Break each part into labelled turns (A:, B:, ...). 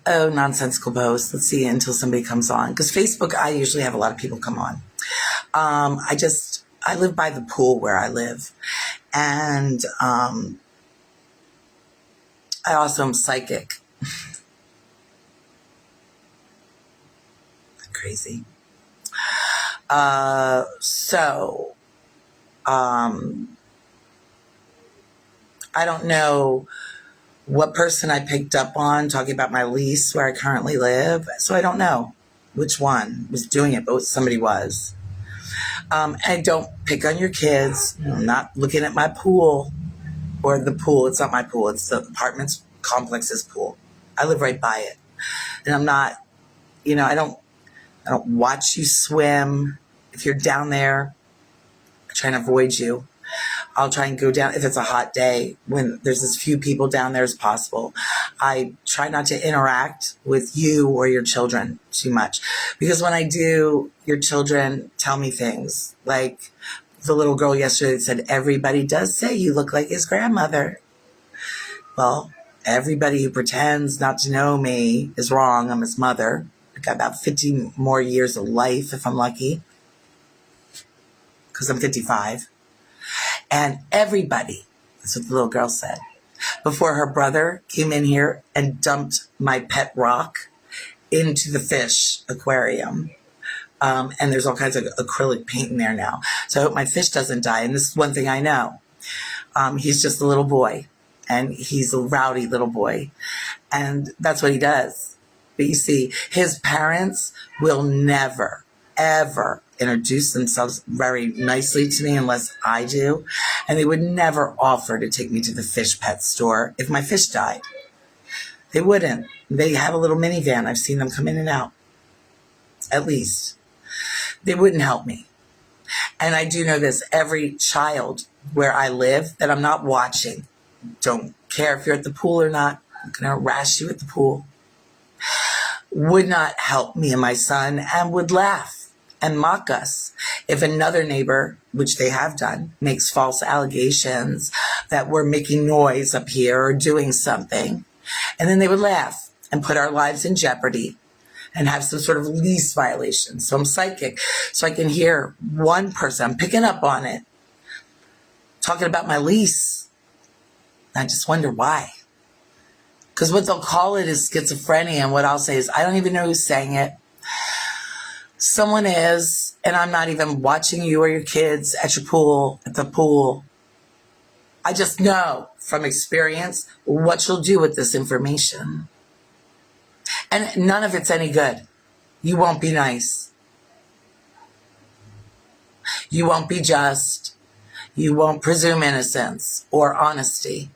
A: Oh, nonsensical posts. Let's see until somebody comes on. Because Facebook, I usually have a lot of people come on. I live by the pool where I live. And I also am psychic. Crazy. I don't know what person I picked up on talking about my lease where I currently live. So I don't know which one was doing it, but somebody was. I don't pick on your kids. I'm not looking at my pool or the pool. It's not my pool. It's the apartment complex's pool. I live right by it. And I'm not, I don't watch you swim. If you're down there, I try and avoid you. I'll try and go down if it's a hot day when there's as few people down there as possible. I try not to interact with you or your children too much because when I do, your children tell me things like the little girl yesterday that said, everybody does say you look like his grandmother. Well, everybody who pretends not to know me is wrong. I'm his mother. I got about 50 more years of life if I'm lucky because I'm 55. And everybody, that's what the little girl said, before her brother came in here and dumped my pet rock into the fish aquarium. And there's all kinds of acrylic paint in there now. So I hope my fish doesn't die. And this is one thing I know. He's just a little boy. And he's a rowdy little boy. And that's what he does. But you see, his parents will never, ever introduce themselves very nicely to me unless I do. And they would never offer to take me to the fish pet store if my fish died. They wouldn't. They have a little minivan. I've seen them come in and out. At least. They wouldn't help me. And I do know this. Every child where I live that I'm not watching, don't care if you're at the pool or not, I'm going to harass you at the pool, would not help me and my son and would laugh and mock us if another neighbor, which they have done, makes false allegations that we're making noise up here or doing something. And then they would laugh and put our lives in jeopardy and have some sort of lease violation. So I'm psychic. So I can hear one person, I'm picking up on it, talking about my lease. I just wonder why. Because what they'll call it is schizophrenia. And what I'll say is, I don't even know who's saying it. Someone is, and I'm not even watching you or your kids at your pool, at the pool. I just know from experience what you'll do with this information. And none of it's any good. You won't be nice. You won't be just. You won't presume innocence or honesty.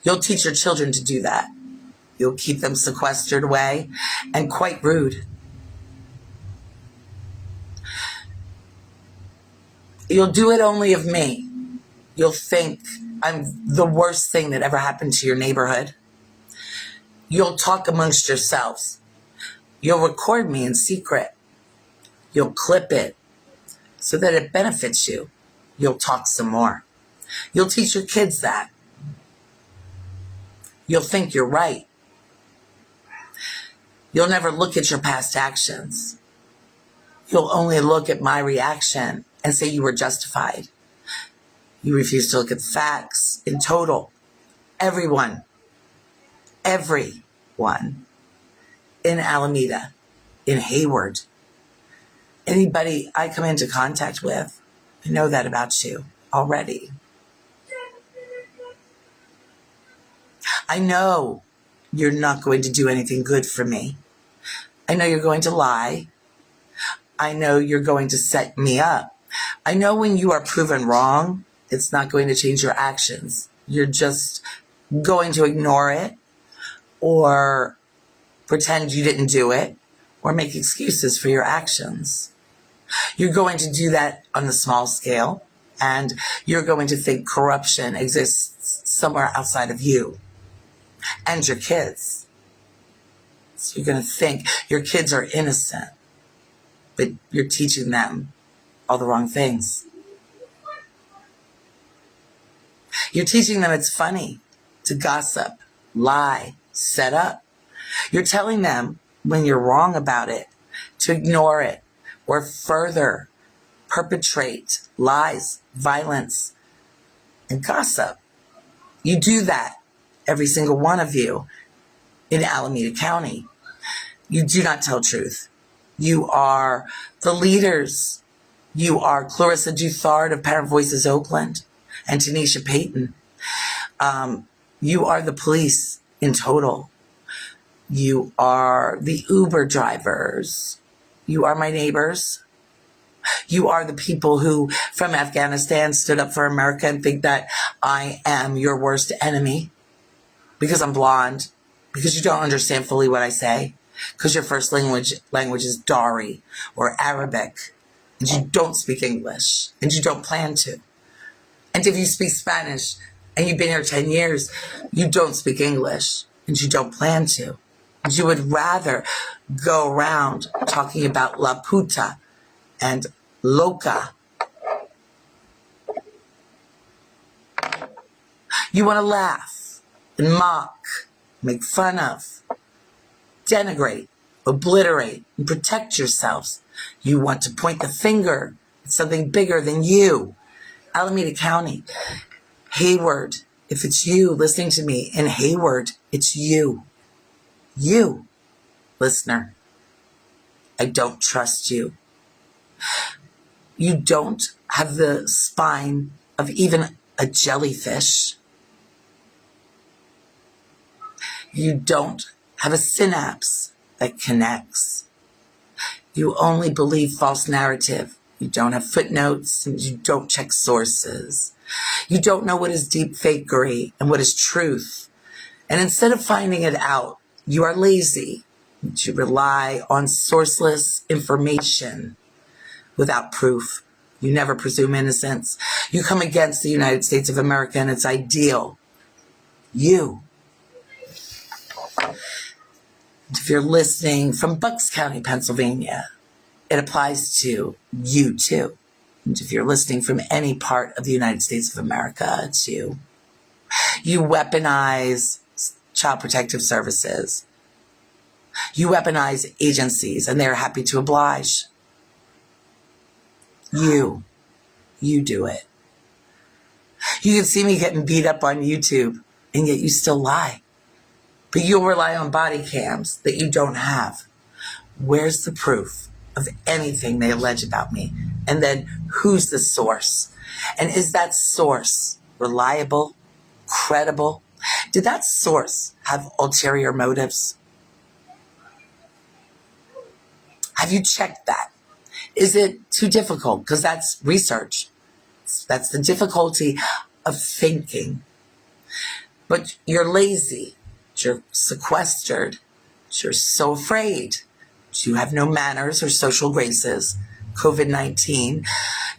A: You'll teach your children to do that. You'll keep them sequestered away and quite rude. You'll do it only of me. You'll think I'm the worst thing that ever happened to your neighborhood. You'll talk amongst yourselves. You'll record me in secret. You'll clip it so that it benefits you. You'll talk some more. You'll teach your kids that. You'll think you're right. You'll never look at your past actions. You'll only look at my reaction and say you were justified. You refuse to look at the facts in total. Everyone in Alameda, in Hayward, anybody I come into contact with, I know that about you already. I know you're not going to do anything good for me. I know you're going to lie. I know you're going to set me up. I know when you are proven wrong, it's not going to change your actions. You're just going to ignore it or pretend you didn't do it or make excuses for your actions. You're going to do that on the small scale, and you're going to think corruption exists somewhere outside of you and your kids. So you're going to think your kids are innocent, but you're teaching them all the wrong things. You're teaching them it's funny to gossip, lie, set up. You're telling them when you're wrong about it to ignore it or further perpetrate lies, violence, and gossip. You do that, every single one of you in Alameda County. You do not tell truth. You are the leaders. You are Clarissa Duthard of Parent Voices Oakland and Tanisha Payton. You are the police in total. You are the Uber drivers. You are my neighbors. You are the people who from Afghanistan stood up for America and think that I am your worst enemy because I'm blonde, because you don't understand fully what I say, because your first language is Dari or Arabic, and you don't speak English, and you don't plan to. And if you speak Spanish and you've been here 10 years, you don't speak English, and you don't plan to. And you would rather go around talking about La Puta and Loca. You want to laugh and mock, make fun of, denigrate, obliterate, and protect yourselves. You want to point the finger at something bigger than you. Alameda County, Hayward, if it's you listening to me in Hayward, it's you. You, listener. I don't trust you. You don't have the spine of even a jellyfish. You don't have a synapse that connects. You only believe false narrative. You don't have footnotes and you don't check sources. You don't know what is deep fakery and what is truth. And instead of finding it out, you are lazy to rely on sourceless information without proof. You never presume innocence. You come against the United States of America and its ideal. You. If you're listening from Bucks County, Pennsylvania, it applies to you too. And if you're listening from any part of the United States of America, it's you. You weaponize Child Protective Services. You weaponize agencies, and they're happy to oblige. You do it. You can see me getting beat up on YouTube, and yet you still lie. But you'll rely on body cams that you don't have. Where's the proof of anything they allege about me? And then who's the source? And is that source reliable, credible? Did that source have ulterior motives? Have you checked that? Is it too difficult? Because that's research. That's the difficulty of thinking. But you're lazy. You're sequestered. You're so afraid. You have no manners or social graces. COVID-19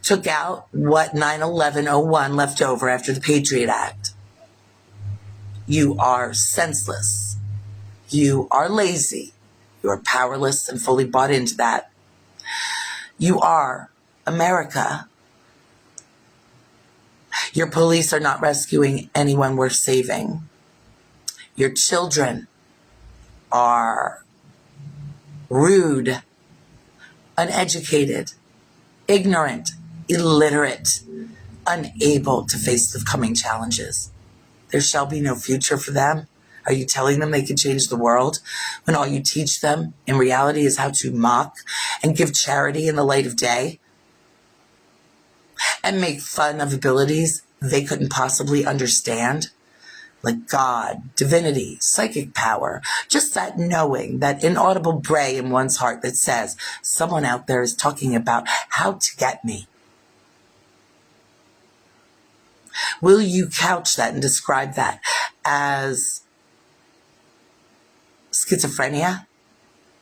A: took out what 9/11/01 left over after the Patriot Act. You are senseless. You are lazy. You are powerless and fully bought into that. You are America. Your police are not rescuing anyone worth saving. Your children are rude, uneducated, ignorant, illiterate, unable to face the coming challenges. There shall be no future for them. Are you telling them they can change the world when all you teach them in reality is how to mock and give charity in the light of day and make fun of abilities they couldn't possibly understand? Like God, divinity, psychic power, just that knowing, that inaudible bray in one's heart that says, someone out there is talking about how to get me. Will you couch that and describe that as schizophrenia?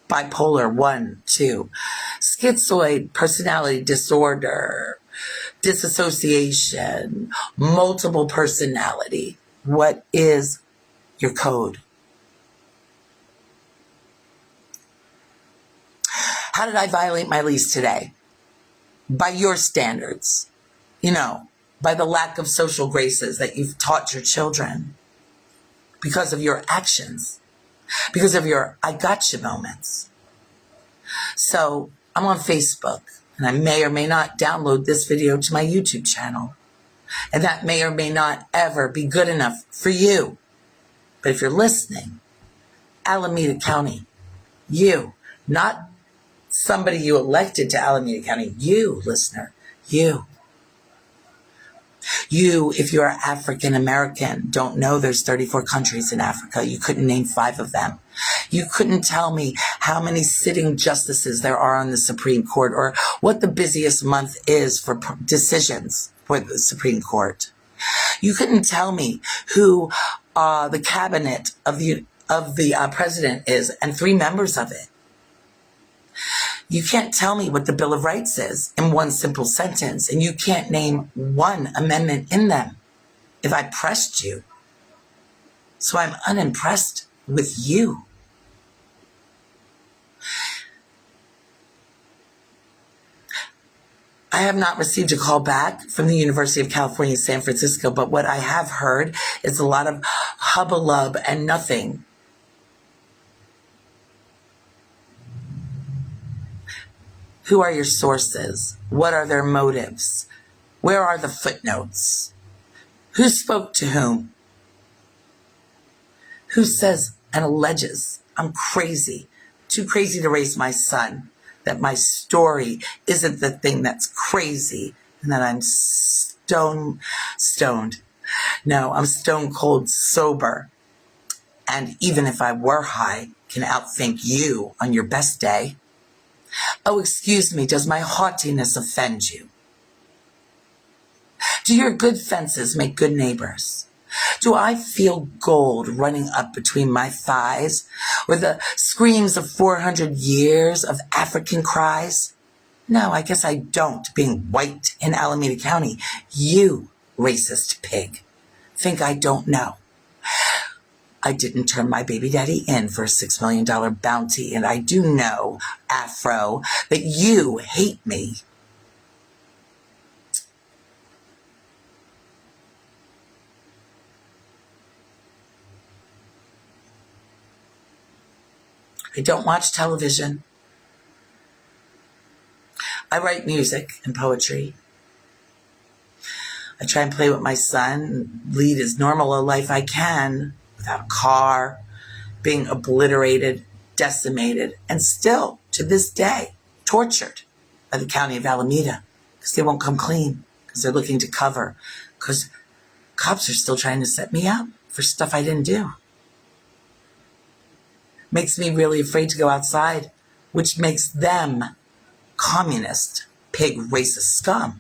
A: Bipolar 1, 2, schizoid personality disorder, disassociation, multiple personality. What is your code? How did I violate my lease today? By your standards, by the lack of social graces that you've taught your children because of your actions. because of your I gotcha moments. So I'm on Facebook, and I may or may not download this video to my YouTube channel. And that may or may not ever be good enough for you. But if you're listening, Alameda County, you, not somebody you elected to Alameda County, you, listener, you. You, if you're African American, don't know there's 34 countries in Africa. You couldn't name 5 of them. You couldn't tell me how many sitting justices there are on the Supreme Court or what the busiest month is for decisions for the Supreme Court. You couldn't tell me who the cabinet of the president is and 3 members of it. You can't tell me what the Bill of Rights is in one simple sentence, and you can't name 1 amendment in them if I pressed you. So I'm unimpressed with you. I have not received a call back from the University of California, San Francisco, but what I have heard is a lot of hubbub and nothing. Who are your sources? What are their motives? Where are the footnotes? Who spoke to whom? Who says and alleges I'm crazy, too crazy to raise my son, that my story isn't the thing that's crazy, and that I'm stoned. No, I'm stone cold sober. And even if I were high, can outthink you on your best day. Oh, excuse me, does my haughtiness offend you? Do your good fences make good neighbors? Do I feel gold running up between my thighs, or the screams of 400 years of African cries? No, I guess I don't, being white in Alameda County. You, racist pig, think I don't know. I didn't turn my baby daddy in for a $6 million bounty, and I do know, Afro, that you hate me. I don't watch television. I write music and poetry. I try and play with my son, lead as normal a life I can, without a car, being obliterated, decimated, and still, to this day, tortured by the county of Alameda because they won't come clean, because they're looking to cover, because cops are still trying to set me up for stuff I didn't do. Makes me really afraid to go outside, which makes them communist, pig, racist scum,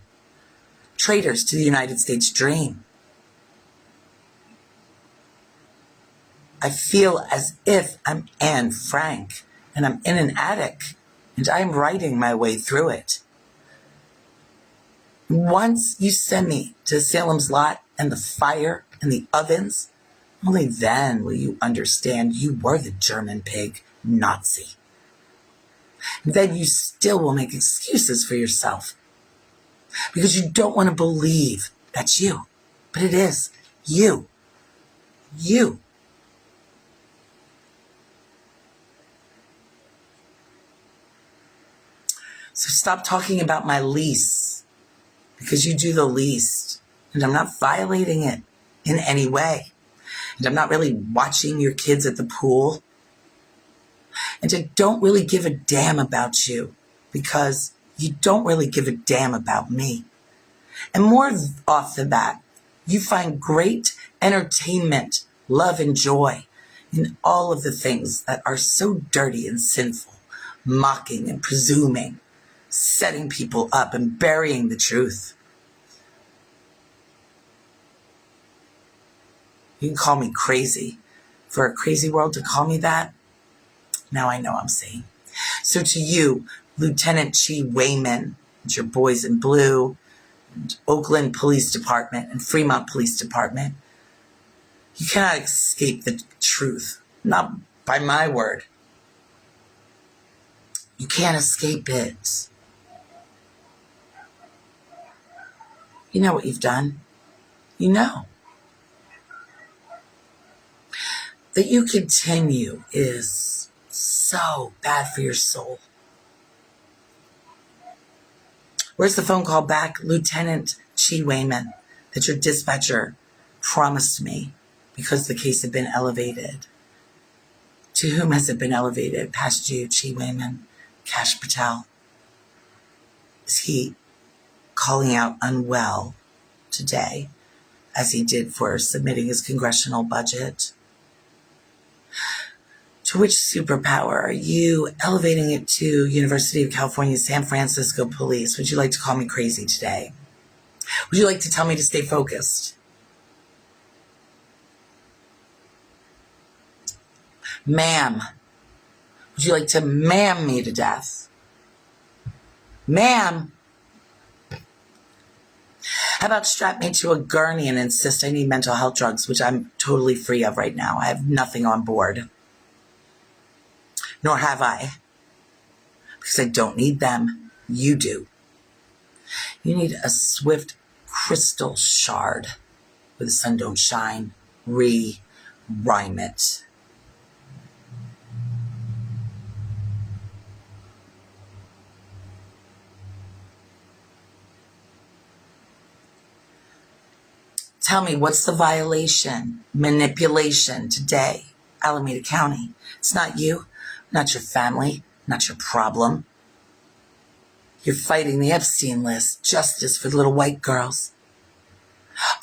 A: traitors to the United States dream. I feel as if I'm Anne Frank and I'm in an attic and I'm writing my way through it. Once you send me to Salem's Lot and the fire and the ovens, only then will you understand you were the German pig Nazi. And then you still will make excuses for yourself because you don't want to believe that's you. But it is you. You. So stop talking about my lease, because you do the least, and I'm not violating it in any way. And I'm not really watching your kids at the pool. And I don't really give a damn about you, because you don't really give a damn about me. And more off than that, you find great entertainment, love, and joy in all of the things that are so dirty and sinful, mocking and presuming, setting people up and burying the truth. You can call me crazy. For a crazy world to call me that, now I know I'm sane. So to you, Lieutenant Chi Wayman, and your boys in blue, and Oakland Police Department and Fremont Police Department, you cannot escape the truth. Not by my word. You can't escape it. You know what you've done. You know. that you continue is so bad for your soul. Where's the phone call back, Lieutenant Chi Wayman, that your dispatcher promised me because the case had been elevated? To whom has it been elevated? Past you, Chi Wayman, Cash Patel. Is he calling out unwell today, as he did for submitting his congressional budget? To which superpower are you elevating it to University of California, San Francisco Police? Would you like to call me crazy today? Would you like to tell me to stay focused? Ma'am, would you like to ma'am me to death? Ma'am, how about strap me to a gurney and insist I need mental health drugs, which I'm totally free of right now. I have nothing on board. Nor have I. Because I don't need them. You do. You need a swift crystal shard where the sun don't shine. Rhyme it. Tell me, what's the violation, manipulation today, Alameda County? It's not you, not your family, not your problem. You're fighting the Epstein list, justice for the little white girls.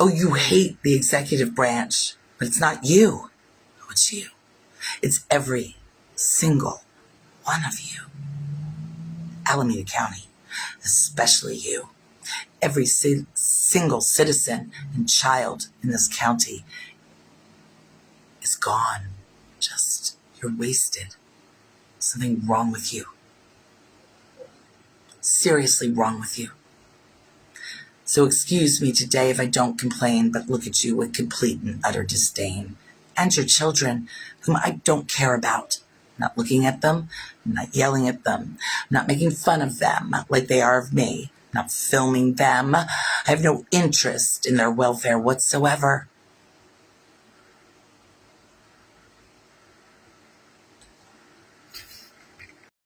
A: Oh, you hate the executive branch, but it's not you. Oh, it's you. It's every single one of you. Alameda County, especially you. Every single citizen and child in this county is gone. You're wasted. Something wrong with you. Seriously wrong with you. So excuse me today if I don't complain, but look at you with complete and utter disdain. And your children, whom I don't care about. I'm not looking at them, I'm not yelling at them, I'm not making fun of them like they are of me. Not filming them. I have no interest in their welfare whatsoever.